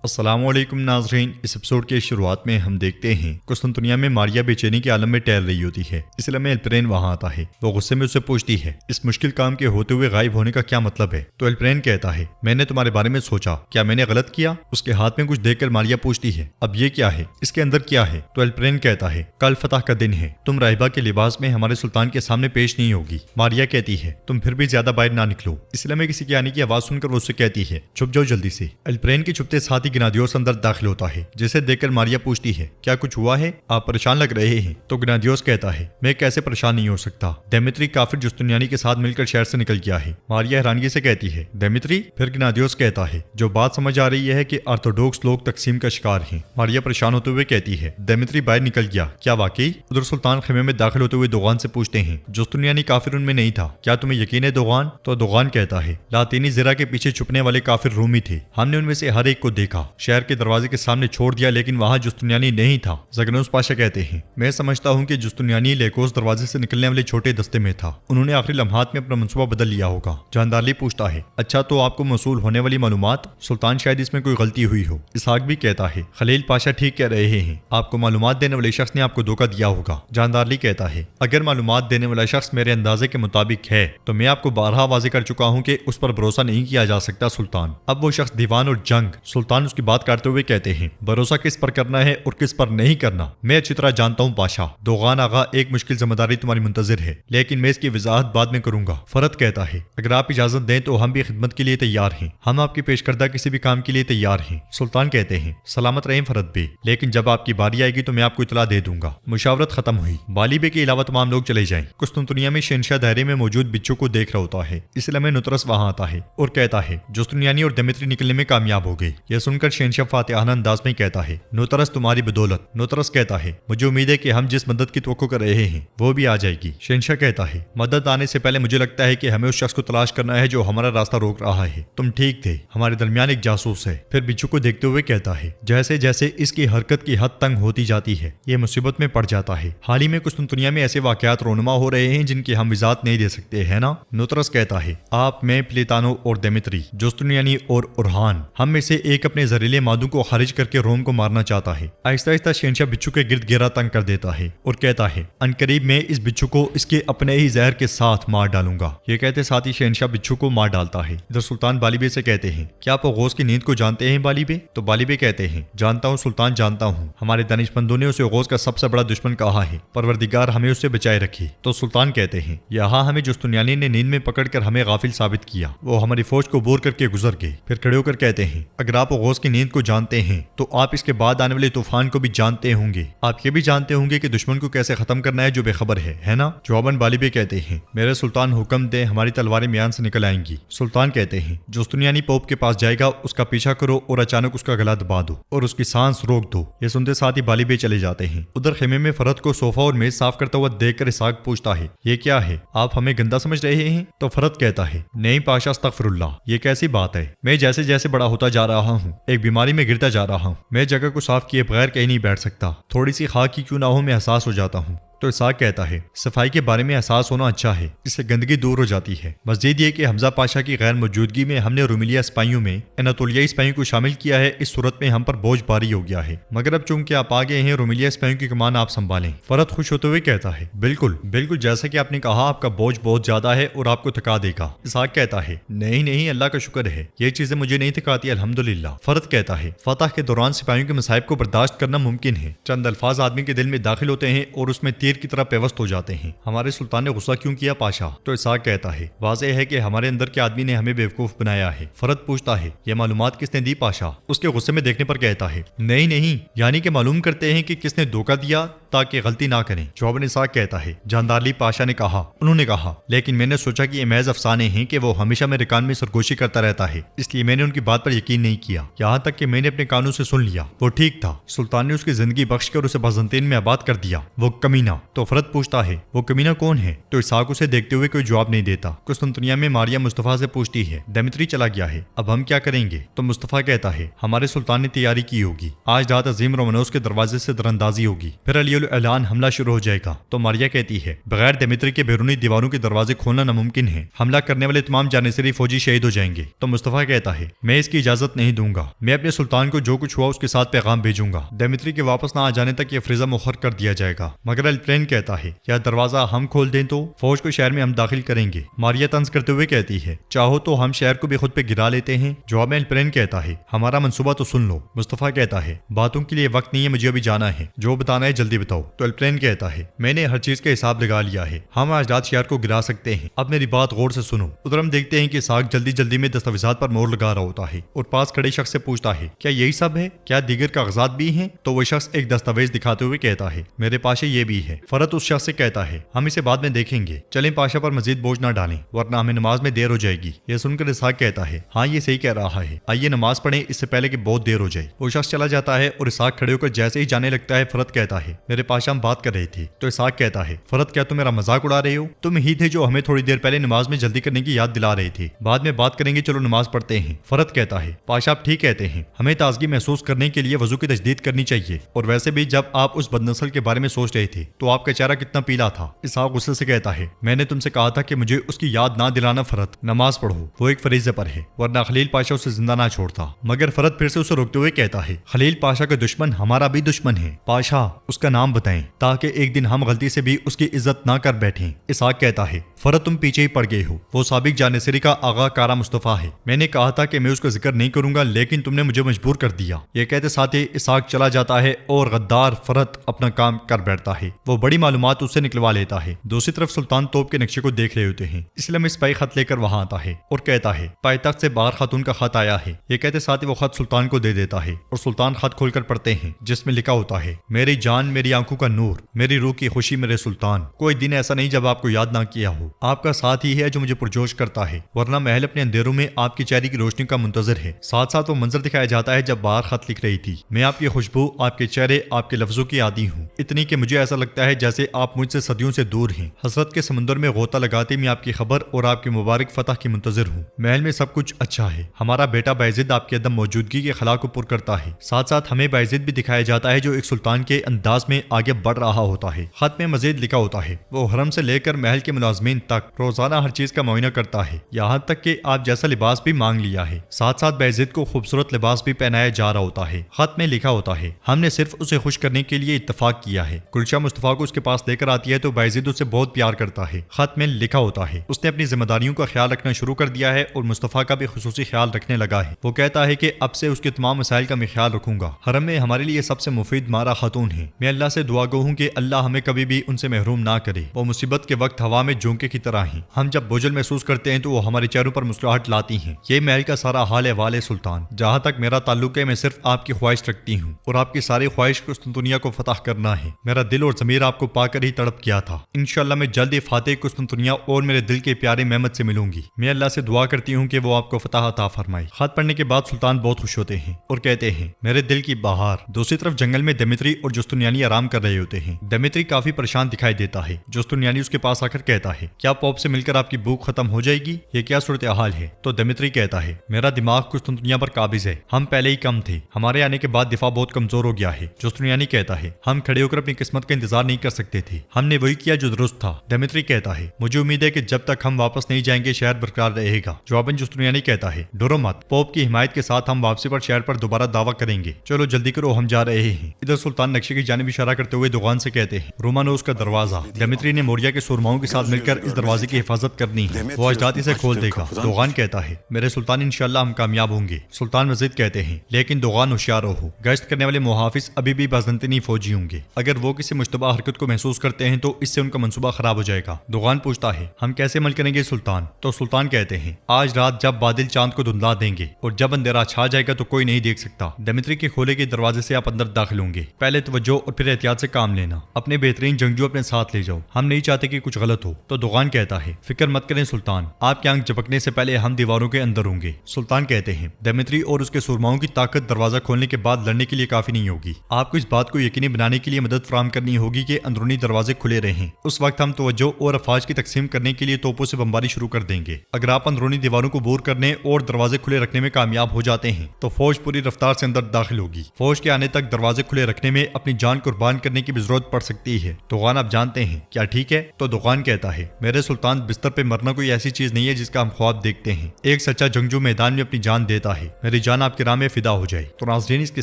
السلام علیکم ناظرین، اس ایپیسوڈ کے شروعات میں ہم دیکھتے ہیں قسطنطنیہ میں ماریا بے چینی کے عالم میں ٹہل رہی ہوتی ہے۔ اس لیے ایلپرین وہاں آتا ہے۔ وہ غصے میں اسے پوچھتی ہے اس مشکل کام کے ہوتے ہوئے غائب ہونے کا کیا مطلب ہے؟ تو ایلپرین کہتا ہے میں نے تمہارے بارے میں سوچا، کیا میں نے غلط کیا؟ اس کے ہاتھ میں کچھ دیکھ کر ماریا پوچھتی ہے اب یہ کیا ہے؟ اس کے اندر کیا ہے؟ تو ایلپرین کہتا ہے کل فتح کا دن ہے، تم راہبہ کے لباس میں ہمارے سلطان کے سامنے پیش نہیں ہوگی۔ ماریا کہتی ہے تم پھر بھی زیادہ باہر نہ نکلو۔ اس لیے میں کسی کے آنے کی آواز سن کر وہ اسے کہتی ہے چھپ جاؤ جلدی سے۔ ایلپرین کے چھپتے ساتھ ہی گنادیوس اندر داخل ہوتا ہے، جسے دیکھ کر ماریا پوچھتی ہے کیا کچھ ہوا ہے؟ آپ پریشان لگ رہے ہیں۔ تو گنادیوس کہتا ہے میں کیسے پریشان نہیں ہو سکتا، دیمیتری کافر جستنیانی کے ساتھ مل کر شہر سے نکل گیا ہے۔ ماریا حیرانگی سے کہتی ہے دیمیتری؟ پھر گنادیوس کہتا ہے جو بات سمجھ آ رہی ہے کہ آرتھوڈوکس لوگ تقسیم کا شکار ہیں۔ ماریا پریشان ہوتے ہوئے کہتی ہے دیمیتری باہر نکل گیا کیا واقعی؟ ادھر سلطان خیمے میں داخل ہوتے ہوئے دوغان سے پوچھتے ہیں جستنیانی کافر ان میں نہیں تھا، کیا تمہیں یقین ہے دوغان؟ تو دوغان کہتا ہے لاطینی زرہ کے پیچھے چھپنے والے کافر رومی تھے، ہم نے ان میں سے ہر ایک کو دیکھا، شہر کے دروازے کے سامنے چھوڑ دیا لیکن وہاں جستنیانی نہیں تھا۔ زگنوس پاشا کہتے ہیں میں سمجھتا ہوں کہ جستنیانی لیکوس دروازے سے نکلنے والے چھوٹے دستے میں تھا، انہوں نے آخری لمحات میں اپنا منصوبہ بدل لیا ہوگا۔ جاندارلی پوچھتا ہے اچھا تو آپ کو موصول ہونے والی معلومات؟ سلطان شاید اس میں کوئی غلطی ہوئی ہو۔ اسحاق بھی کہتا ہے خلیل پاشا ٹھیک کہہ رہے ہیں، آپ کو معلومات دینے والے شخص نے آپ کو دھوکہ دیا ہوگا۔ جاندارلی کہتا ہے اگر معلومات دینے والا شخص میرے اندازے کے مطابق ہے تو میں آپ کو بارہا واضح کر چکا ہوں کہ اس پر بھروسہ نہیں کیا جا سکتا سلطان۔ اب وہ شخص دیوان اور جنگ سلطان اس کی بات کرتے ہوئے کہتے ہیں بھروسہ کس پر کرنا ہے اور کس پر نہیں کرنا میں اچھی طرح جانتا ہوں پاشا۔ دوغان آغا ایک مشکل ذمہ داری تمہاری منتظر ہے لیکن میں اس کی وضاحت بعد میں کروں گا۔ فرد کہتا ہے اگر آپ اجازت دیں تو ہم بھی خدمت کے لیے تیار ہیں، ہم آپ کی پیش کردہ کسی بھی کام کے لیے تیار ہیں۔ سلطان کہتے ہیں سلامت رہیں فرد بے، لیکن جب آپ کی باری آئے گی تو میں آپ کو اطلاع دے دوں گا۔ مشاورت ختم ہوئی، بالی بے کے علاوہ تمام لوگ چلے جائیں۔ قسطنطنیہ میں شہنشاہ دائرے میں موجود بچوں کو دیکھ رہا ہوتا ہے، اس لیے میں نطرس وہاں آتا ہے اور کہتا ہے جستنیانی اور دیمیتری نکلنے میں کامیاب ہو گئے۔ یہ سن کر شہنشاہ فاتحانہ انداز میں کہتا ہے نطرس تمہاری بدولت۔ نطرس کہتا ہے مجھے امید ہے کہ ہم جس مدد کی توقع کر رہے ہیں وہ بھی آ جائے گی۔ شہنشاہ کہتا ہے مدد آنے سے پہلے مجھے لگتا ہے کہ ہمیں اس شخص کو تلاش کرنا ہے جو ہمارا راستہ روک رہا ہے۔ تم ٹھیک تھے، ہمارے درمیان ایک جاسوس ہے۔ پھر بچو کو دیکھتے ہوئے کہتا ہے جیسے جیسے اس کی حرکت کی حد تنگ ہوتی جاتی ہے یہ مصیبت میں پڑ جاتا ہے۔ حال ہی میں قسطنطنیہ میں ایسے واقعات رونما ہو رہے ہیں جن کی ہم وضاحت نہیں دے سکتے ہیں نا؟ نطرس کہتا ہے آپ، میں، پلیتانو اور دیمیتری، جستنیانی اور اورہان، ہم میں سے ایک اپنے زہریلے مادوں کو خارج کر کے روم کو مارنا چاہتا ہے۔ آہستہ آہستہ شہنشاہ بچو کے گرد گھیرا تنگ کر دیتا ہے اور کہتا ہے عنقریب میں اس بچو کو اس کے اپنے ہی زہر کے ساتھ مار ڈالوں گا۔ یہ کہتے ساتھ ہی شہنشاہ بچو کو مار ڈالتا ہے۔ ادھر سلطان بالی بے سے کہتے ہیں کیا آپ اوغوز کی نیند کو جانتے ہیں بالی بے؟ تو بالی بے کہتے ہیں جانتا ہوں سلطان، جانتا ہوں، ہمارے دانشمندوں نے اسے اوغوز کا سب سے بڑا دشمن کہا ہے، پروردگار ہمیں اس سے بچائے رکھے۔ تو سلطان کہتے ہیں یہاں ہمیں جستنیانی نے نیند میں پکڑ کر ہمیں غافل ثابت کیا، وہ ہماری فوج کو بور کر کے گزر گئے۔ پھر کھڑے ہو کر کہتے ہیں اگر آپ اوغوز کی نیند کو جانتے ہیں تو آپ اس کے بعد آنے والے طوفان کو بھی جانتے ہوں گے، آپ یہ بھی جانتے ہوں گے کہ دشمن کو کیسے ختم کرنا ہے جو بے خبر ہے نا؟ جواباً بالی بے کہتے ہیں میرے سلطان حکم دیں ہماری تلواریں میان سے نکل آئیں گی۔ سلطان کہتے ہیں جستنیانی پوپ کے پاس جائے گا، اس کا پیچھا کرو اور اچانک اس کا گلا دبا دو اور اس کی سانس روک دو۔ یہ سنتے ساتھ ہی بالی بے چلے جاتے ہیں۔ ادھر خیمے میں فرد کو صوفہ اور میز صاف کرتا ہوا دیکھ کر اسحاق پوچھتا ہے یہ کیا ہے؟ آپ ہمیں گندا سمجھ رہے ہیں؟ تو فرد کہتا ہے نہیں پاشا، استغفر اللہ، یہ کیسی بات ہے؟ میں جیسے جیسے بڑا ہوتا جا رہا ہوں ایک بیماری میں گرتا جا رہا ہوں، میں جگہ کو صاف کیے بغیر کہیں نہیں بیٹھ سکتا، تھوڑی سی خاک کی کیوں نہ ہو میں حساس ہو جاتا ہوں۔ تو اسحاق کہتا ہے صفائی کے بارے میں احساس ہونا اچھا ہے، اس سے گندگی دور ہو جاتی ہے۔ مزید یہ کہ حمزہ پاشا کی غیر موجودگی میں ہم نے رومیلیا سپاہیوں میں اناتولیائی سپاہیوں کو شامل کیا ہے، اس صورت میں ہم پر بوجھ بھاری ہو گیا ہے، مگر اب چونکہ آپ آگے ہیں رومیلیا سپاہیوں کی کمان آپ سنبھالیں۔ فرد خوش ہوتے ہوئے کہتا ہے بالکل بالکل، جیسا کہ آپ نے کہا آپ کا بوجھ بہت زیادہ ہے اور آپ کو تھکا دے گا۔ اسحاق کہتا ہے نہیں نہیں، اللہ کا شکر ہے، یہ چیزیں مجھے نہیں تھکاتی الحمدللہ۔ فرد کہتا ہے فتح کے دوران سپاہیوں کے مصائب کو برداشت کرنا ممکن ہے، چند الفاظ آدمی کے دل میں داخل ہوتے ہیں اور اس میں تیر کی طرح پیوست ہو جاتے ہیں۔ ہمارے سلطان نے غصہ کیوں کیا پاشا؟ تو اسحاق کہتا ہے واضح ہے کہ ہمارے اندر کے آدمی نے ہمیں بیوقوف بنایا ہے۔ فرد پوچھتا ہے یہ معلومات کس نے دی پاشا؟ اس کے غصے میں دیکھنے پر کہتا ہے نہیں نہیں، یعنی کہ معلوم کرتے ہیں کہ کس نے دھوکہ دیا تاکہ غلطی نہ کریں۔ جواباً اسحاق کہتا ہے جاندارلی پاشا نے کہا، انہوں نے کہا، لیکن میں نے سوچا کہ یہ محض افسانے ہیں کہ وہ ہمیشہ میرے کان میں سرگوشی کرتا رہتا ہے، اس لیے میں نے ان کی بات پر یقین نہیں کیا، یہاں تک کہ میں نے اپنے کانوں سے سن لیا وہ ٹھیک تھا۔ سلطان نے اس کی زندگی بخش کر اسے بازنطین میں آباد کر دیا، وہ کمینہ۔ تو فرد پوچھتا ہے وہ کمینہ کون ہے؟ تو اسحاق اسے دیکھتے ہوئے کوئی جواب نہیں دیتا۔ قسطنطنیہ میں ماریا مصطفیٰ سے پوچھتی ہے دیمیتری چلا گیا ہے، اب ہم کیا کریں گے؟ تو مصطفیٰ کہتا ہے ہمارے سلطان نے تیاری کی ہوگی، آج رات عظیم رومانوس کے دروازے سے دراندازی ہوگی، پھر علی اعلان حملہ شروع ہو جائے گا۔ تو ماریا کہتی ہے بغیر دمیتری کے بیرونی دیواروں کے دروازے کھولنا ناممکن ہے، حملہ کرنے والے تمام جانشری فوجی شہید ہو جائیں گے۔ تو مصطفیٰ کہتا ہے میں اس کی اجازت نہیں دوں گا، میں اپنے سلطان کو جو کچھ ہوا اس کے ساتھ پیغام بھیجوں گا، دمیتری کے واپس نہ آ جانے تک یہ فریضہ مؤخر کر دیا جائے گا۔ مگر الپلین کہتا ہے یا دروازہ ہم کھول دیں تو فوج کو شہر میں ہم داخل کریں گے۔ ماریا طنز کرتے ہوئے کہتی ہے چاہو تو ہم شہر کو بھی خود پہ گرا لیتے ہیں۔ جواب میں الپلین کہتا ہے ہمارا منصوبہ تو سن لو۔ مصطفیٰ کہتا ہے باتوں کے لیے وقت نہیں ہے، مجھے ابھی جانا ہے، جو بتانا ہے جلدی بتاؤ۔ تو الپلین کہتا ہے میں نے ہر چیز کا حساب لگا لیا ہے، ہم آج رات شہر کو گرا سکتے ہیں، اب میری بات غور سے سنو۔ ادھر ہم دیکھتے ہیں کہ ساگ جلدی جلدی میں دستاویزات پر مہر لگا رہا ہوتا ہے اور پاس کھڑے شخص سے پوچھتا ہے کیا یہی سب ہے، کیا دیگر کاغذات بھی ہیں؟ تو وہ شخص ایک دستاویز دکھاتے ہوئے کہتا ہے میرے پاس یہ بھی ہے۔ فرد اس شخص سے کہتا ہے ہم اسے بعد میں دیکھیں گے، چلیں پاشا پر مزید بوجھ نہ ڈالیں ورنہ ہمیں نماز میں دیر ہو جائے گی۔ یہ سن کر اسحاق کہتا ہے ہاں یہ صحیح کہہ رہا ہے، آئیے نماز پڑھیں اس سے پہلے کہ بہت دیر ہو جائے۔ وہ شخص چلا جاتا ہے اور اسحاق کھڑے ہو کر جیسے ہی جانے لگتا ہے فرد کہتا ہے میرے پاشا ہم بات کر رہے تھے۔ تو اسحاق کہتا ہے فرد کیا تم میرا مذاق اڑا رہے ہو؟ تم ہی تھے جو ہمیں تھوڑی دیر پہلے نماز میں جلدی کرنے کی یاد دلا رہے تھے، بعد میں بات کریں گے، چلو نماز پڑھتے ہیں۔ فرد کہتا ہے پاشا آپ ٹھیک کہتے ہیں، ہمیں تازگی محسوس کرنے کے لیے وضو کی تجدید کرنی چاہیے، اور ویسے بھی جب آپ اس بدنسل کے بارے میں سوچ رہے تھے تو آپ کا چہرہ کتنا پیلا تھا۔ اسحاق غصے سے کہتا ہے میں نے تم سے کہا تھا کہ مجھے اس کی یاد نہ دلانا فرد، نماز پڑھو، وہ ایک فریضے پر ہے ورنہ خلیل پاشا اسے زندہ نہ چھوڑتا۔ مگر فرد پھر سے اسے روکتے ہوئے کہتا ہے خلیل پاشا کا دشمن ہمارا بھی دشمن ہے، پاشا اس کا نام بتائیں تاکہ ایک دن ہم غلطی سے بھی اس کی عزت نہ کر بیٹھیں۔ اسحاق کہتا ہے فرد تم پیچھے ہی پڑ گئے ہو، وہ سابق جانشری کا آغا کارا مصطفیٰ ہے، میں نے کہا تھا کہ میں اس کا ذکر نہیں کروں گا لیکن تم نے مجھے مجبور کر دیا۔ یہ کہتے ساتھ ہی اسحاق چلا جاتا ہے اور غدار فرد اپنا کام کر بیٹھتا ہے، وہ بڑی معلومات اس سے نکلوا لیتا ہے۔ دوسری طرف سلطان توپ کے نقشے کو دیکھ رہے ہوتے ہیں، اس لیے میں سپاہی خط لے کر وہاں آتا ہے اور کہتا ہے پائیتخت سے باہر خاتون کا خط آیا ہے۔ یہ کہتے ساتھ ہی وہ خط سلطان کو دے دیتا ہے اور سلطان خط کھول کر پڑھتے ہیں جس میں لکھا ہوتا ہے میری جان، میری آنکھوں کا نور، میری روح کی خوشی، میرے سلطان، کوئی دن ایسا نہیں جب آپ کو یاد نہ کیا ہو، آپ کا ساتھ ہی ہے جو مجھے پرجوش کرتا ہے، ورنہ محل اپنے اندھیروں میں آپ کی چہرے کی روشنی کا منتظر ہے۔ ساتھ ساتھ وہ منظر دکھایا جاتا ہے جب باہر خط لکھ رہی تھی میں آپ کی خوشبو، آپ کے چہرے، آپ کے لفظوں کی عادی ہوں، اتنی کہ مجھے ایسا لگتا ہے جیسے آپ مجھ سے صدیوں سے دور ہیں، حسرت کے سمندر میں غوطہ لگاتے میں آپ کی خبر اور آپ کی مبارک فتح کی منتظر ہوں۔ محل میں سب کچھ اچھا ہے، ہمارا بیٹا بایزید آپ کی عدم موجودگی کے خلا کو پر کرتا ہے، ساتھ ساتھ ہمیں بایزید بھی دکھایا جاتا ہے جو ایک سلطان کے انداز میں آگے بڑھ رہا ہوتا ہے۔ خط میں مزید لکھا ہوتا ہے وہ حرم سے لے کر محل کے ملازمین تک روزانہ ہر چیز کا معائنہ کرتا ہے، یہاں تک کہ آپ جیسا لباس بھی مانگ لیا ہے، ساتھ ساتھ بایزید کو خوبصورت لباس بھی پہنایا جا رہا ہوتا ہے۔ خط میں لکھا ہوتا ہے ہم نے صرف اسے خوش کرنے کے لیے اتفاق کیا ہے۔ گلشا مصطفیٰ کو اس کے پاس لے کر آتی ہے تو بایزید اسے بہت پیار کرتا ہے۔ خط میں لکھا ہوتا ہے اس نے اپنی ذمہ داریوں کا خیال رکھنا شروع کر دیا ہے اور مصطفیٰ کا بھی خصوصی خیال رکھنے لگا ہے۔ وہ کہتا ہے کہ اب سے اس کے تمام مسائل کا میں خیال رکھوں گا، حرم میں ہمارے لیے سب سے مفید مارا خاتون ہے، میں اللہ سے دعا گو ہوں کہ اللہ ہمیں کبھی بھی ان سے محروم نہ کرے، وہ مصیبت کے وقت ہوا میں جھونکے کی طرح ہیں، ہم جب بوجھل محسوس کرتے ہیں تو وہ ہمارے چہروں پر مسکراہٹ لاتی ہیں۔ یہ محل کا سارا حال ہے سلطان، جہاں تک میرا تعلق ہے میں صرف آپ کی خواہش رکھتی ہوں اور آپ کی ساری خواہش قسطنطنیہ کو فتح کرنا ہے، میرا دل اور ضمیر آپ کو پا کر ہی تڑپ گیا تھا، انشاءاللہ میں جلد ہی فاتح قسطنطنیہ اور میرے دل کے پیارے محمد سے ملوں گی، میں اللہ سے دعا کرتی ہوں کہ وہ آپ کو فتح عطا فرمائے۔ خط پڑھنے کے بعد سلطان بہت خوش ہوتے ہیں اور کہتے ہیں میرے دل کی بہار۔ دوسری طرف جنگل میں دمیتری اور جستنیانی آرام کر رہے ہوتے ہیں، دمیتری کافی پریشان دکھائی دیتا ہے، جستنیانی اس کے پاس آ کر کہتا ہے کیا پوپ سے مل کر آپ کی بھوک ختم ہو جائے گی، یہ کیا صورتحال ہے؟ تو دمیتری کہتا ہے میرا دماغ قسطنطنیہ پر قابض ہے، ہم پہلے ہی کم تھے، ہمارے آنے کے بعد دفاع بہت کمزور ہو گیا ہے۔ جستنیانی کہتا ہے ہم کھڑے ہو کر اپنی قسمت کا انتظار نہیں کر سکتے تھے، ہم نے وہی کیا جو درست تھا۔ دمیتری کہتا ہے مجھے امید ہے کہ جب تک ہم واپس نہیں جائیں گے شہر برقرار رہے گا۔ جواباً جستنیانی کہتا ہے ڈرو مت، پوپ کی حمایت کے ساتھ ہم واپسی پر شہر پر دوبارہ دعویٰ کریں گے، چلو جلدی کرو ہم جا رہے ہیں۔ ادھر سلطان نقشے کی جانب اشارہ کرتے ہوئے دوغان سے کہتے ہیں رومانوس کا دروازہ، دمیتری نے موریا کے سورماؤں کے ساتھ مل کر اس دروازے کی حفاظت کرنی ہے، وہ اجداد اسے کھول دے گا۔ دوغان کہتا ہے میرے سلطان انشاءاللہ ہم کامیاب ہوں گے۔ سلطان مزید کہتے ہیں لیکن دوغان ہوشیار رہو، گشت کرنے والے محافظ ابھی بھی بازنطینی فوجی ہوں گے، اگر وہ کسی مشتبہ حرکت کو محسوس کرتے ہیں تو اس سے ان کا منصوبہ خراب ہو جائے گا۔ دوغان پوچھتا ہے ہم کیسے عمل کریں گے سلطان؟ تو سلطان کہتے ہیں آج رات جب بادل چاند کو دھندلا دیں گے اور جب اندھیرا چھا جائے گا تو کوئی نہیں دیکھ سکتا، دمیتری کے کھولے کے دروازے سے آپ اندر داخل ہوں گے، پہلے توجہ اور پھر احتیاط سے کام لینا، اپنے بہترین جنگجو اپنے ساتھ لے جاؤ، ہم نہیں چاہتے کہ کچھ غلط ہو۔ تو دوغان کہتا ہے فکر مت کریں سلطان، آپ کے آنکھ جھپکنے سے پہلے ہم دیواروں کے اندر ہوں گے۔ سلطان کہتے ہیں دمیتری اور اس کے سورماؤں کی طاقت دروازہ کھولنے کے بعد لڑنے کے لیے کافی نہیں ہوگی، آپ کو اس بات کو یقینی بنانے کے لیے مدد فراہم کرنی ہوگی کہ اندرونی دروازے کھلے رہیں، اس وقت ہم توجہ اور افواج کی تقسیم کرنے کے لیے توپوں سے بمباری شروع کر دیں گے۔ اگر آپ اندرونی دیواروں کو بور کرنے اور دروازے کھلے رکھنے میں کامیاب ہو جاتے ہیں تو فوج پوری رفتار سے اندر داخل ہوگی، فوج کے آنے تک دروازے کھلے رکھنے میں اپنی جان قربان قربان کرنے کی بھی ضرورت پڑ سکتی ہے۔ دوغان آپ جانتے ہیں کیا ٹھیک ہے؟ تو دوغان کہتا ہے میرے سلطان بستر پہ مرنا کوئی ایسی چیز نہیں ہے جس کا ہم خواب دیکھتے ہیں، ایک سچا جنگجو میدان میں اپنی جان دیتا ہے، میری جان آپ کی راہ میں فدا ہو جائے۔ تو ناظرین اس کے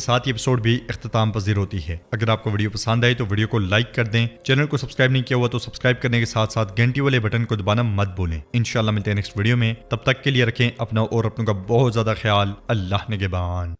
ساتھ یہ ایپیسوڈ بھی اختتام پذیر ہوتی ہے۔ اگر آپ کو ویڈیو پسند آئی تو ویڈیو کو لائک کر دیں، چینل کو سبسکرائب نہیں کیا ہوا تو سبسکرائب کرنے کے ساتھ ساتھ گھنٹی والے بٹن کو دبانا مت بھولیں۔ انشاءاللہ ملتے ہیں نیکسٹ ویڈیو میں، تب تک کے لیے رکھیں اپنا اور اپنوں کا بہت زیادہ خیال۔ اللہ نگہبان۔